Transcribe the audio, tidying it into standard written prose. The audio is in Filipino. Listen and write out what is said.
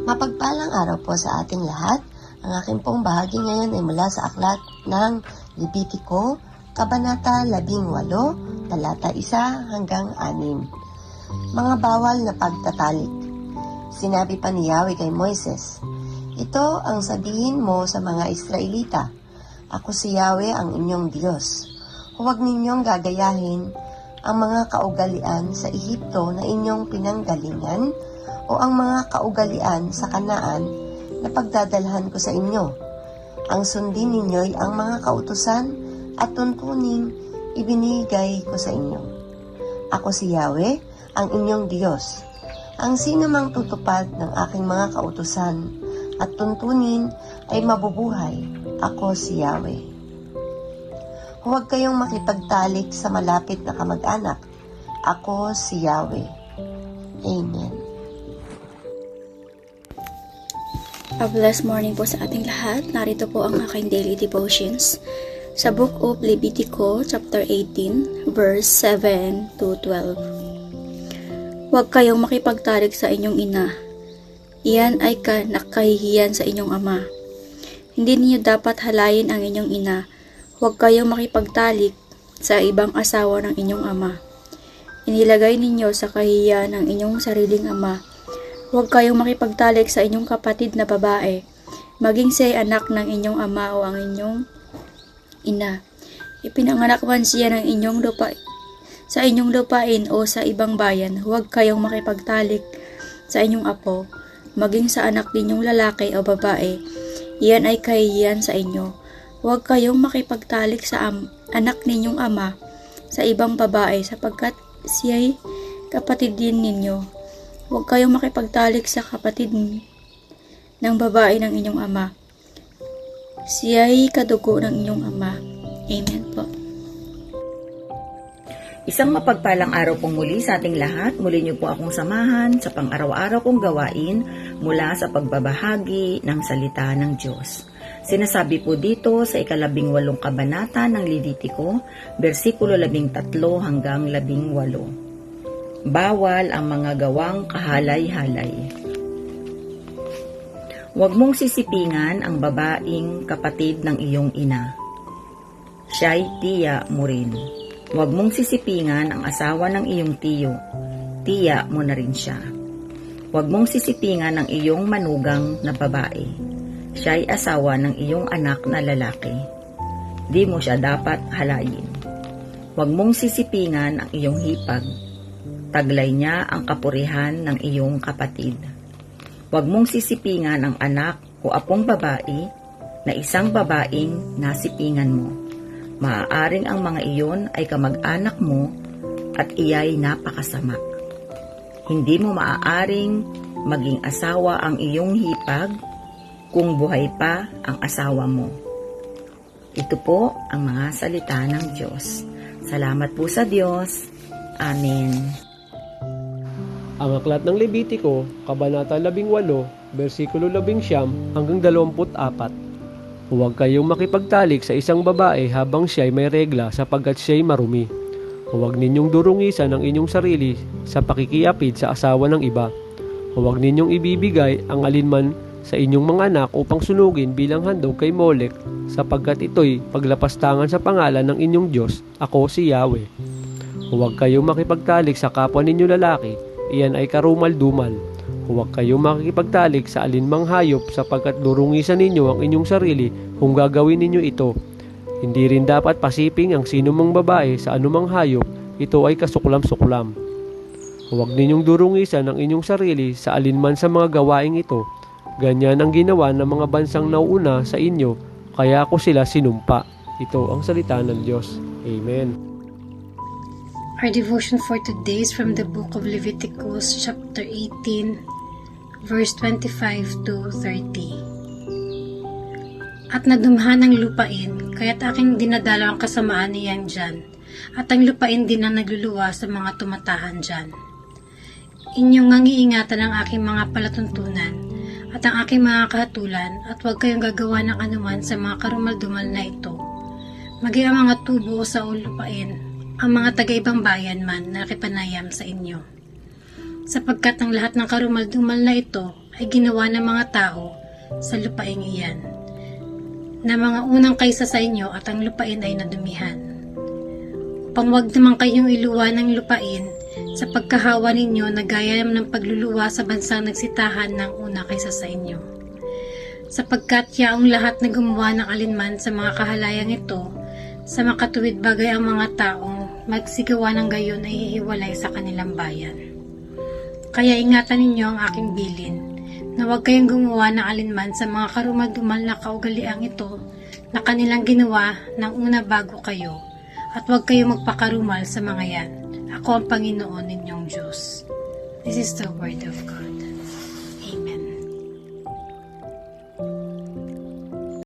Mapagpalang araw po sa ating lahat. Ang aking pong bahagi ngayon ay mula sa aklat ng Levitico, Kabanata 18, talata 1 hanggang 6. Mga bawal na pagtatalik. Sinabi pa ni Yahweh kay Moises, "Ito ang sabihin mo sa mga Israelita, ako si Yahweh ang inyong Diyos. Huwag ninyong gagayahin ang mga kaugalian sa Ehipto na inyong pinanggalingan o ang mga kaugalian sa Kanaan na pagdadalhan ko sa inyo. Ang sundin ninyo'y ang mga kautusan at tuntuning ibinigay ko sa inyo. Ako si Yahweh, ang inyong Diyos. Ang sino mang tutupad ng aking mga kautusan at tuntunin ay mabubuhay. Ako si Yahweh. Huwag kayong makipagtalik sa malapit na kamag-anak. Ako si Yahweh." Amen. A blessed morning po sa ating lahat. Narito po ang aking daily devotions sa Book of Levitico, chapter 18, verse 7 to 12. Huwag kayong makipagtalik sa inyong ina. Iyan ay nakahihiyan sa inyong ama. Hindi niyo dapat halayin ang inyong ina. Huwag kayong makipagtalik sa ibang asawa ng inyong ama. Inilagay ninyo sa kahihiyan ang inyong sariling ama. Huwag kayong makipagtalik sa inyong kapatid na babae, maging siya'y anak ng inyong ama o ang inyong ina. Ipinanganak man siya ng inyong sa inyong lupain o sa ibang bayan. Huwag kayong makipagtalik sa inyong apo, maging sa anak ninyong lalaki o babae. Iyan ay kahihiyan sa inyo. Huwag kayong makipagtalik sa anak ninyong ama sa ibang babae sapagkat siya'y kapatid din ninyo. Huwag kayong makipagtalik sa kapatid ng babae ng inyong ama. Siya'y kadugo ng inyong ama. Amen po. Isang mapagpalang araw pong muli sa ating lahat. Muli niyo po akong samahan sa pang-araw-araw kong gawain mula sa pagbabahagi ng salita ng Diyos. Sinasabi po dito sa 18 kabanata ng Levitico, versikulo 13 hanggang 18. Bawal ang mga gawang kahalay-halay. Huwag mong sisipingan ang babaeng kapatid ng iyong ina. Siya'y tiya mo rin. Huwag mong sisipingan ang asawa ng iyong tiyo. Tiya mo na rin siya. Huwag mong sisipingan ang iyong manugang na babae. Siya'y asawa ng iyong anak na lalaki. Di mo siya dapat halayin. Huwag mong sisipingan ang iyong hipag. Taglay niya ang kapurihan ng iyong kapatid. Huwag mong sisipingan ang anak o apong babae na isang babaeng nasipingan mo. Maaaring ang mga iyon ay kamag-anak mo at iya'y napakasama. Hindi mo maaaring maging asawa ang iyong hipag kung buhay pa ang asawa mo. Ito po ang mga salita ng Diyos. Salamat po sa Diyos. Amen. Ang aklat ng Levitico, Kabanata 18, versikulo 19 hanggang 24. Huwag kayong makipagtalik sa isang babae habang siya'y may regla sapagkat siya'y marumi. Huwag ninyong durungisan ang inyong sarili sa pakikiapid sa asawa ng iba. Huwag ninyong ibibigay ang alinman sa inyong mga anak upang sunugin bilang handog kay Molek sapagkat ito'y paglapastangan sa pangalan ng inyong Diyos. Ako si Yahweh. Huwag kayong makipagtalik sa kapwa ninyong lalaki. Iyan ay karumal-dumal. Huwag kayong makikipagtalik sa alinmang hayop sapagkat durungisan ninyo ang inyong sarili kung gagawin ninyo ito. Hindi rin dapat pasiping ang sinumang babae sa anumang hayop. Ito ay kasuklam-suklam. Huwag ninyong durungisan ang inyong sarili sa alinman sa mga gawaing ito. Ganyan ang ginawa ng mga bansang nauuna sa inyo, kaya ako sila sinumpa. Ito ang salita ng Diyos. Amen. Our devotion for today is from the book of Leviticus, chapter 18, verse 25 to 30. At nadumha ng lupain, kaya't aking dinadalaw ang kasamaan niyan dyan, at ang lupain din ang nagluluwa sa mga tumatahan dyan. Inyong ngangiingatan ang aking mga palatuntunan, at ang aking mga kahatulan, at huwag kayong gagawa ng anuman sa mga karumal-dumal na ito. Maging ang mga tubo sa lupain, ang mga taga-ibang bayan man na nakipanayam sa inyo. Sapagkat ang lahat ng karumal-dumal na ito ay ginawa ng mga tao sa lupaing iyan, na mga unang kaysa sa inyo at ang lupain ay nadumihan. Upang wag naman kayong iluwa ng lupain sa pagkahawa ninyo na gaya ng pagluluwa sa bansang nagsitahan ng una kaysa sa inyo. Sapagkat yaong lahat na gumawa ng alinman sa mga kahalayang ito, sa makatuwid bagay ang mga taong magsigawa ng gayon ay hihiwalay sa kanilang bayan. Kaya ingatan ninyo ang aking bilin, na huwag kayong gumawa ng alinman sa mga karumal-dumal na kaugaliang ito na kanilang ginawa ng una bago kayo, at huwag kayong magpakarumal sa mga yan. Ako ang Panginoon ninyong Diyos. This is the word of God.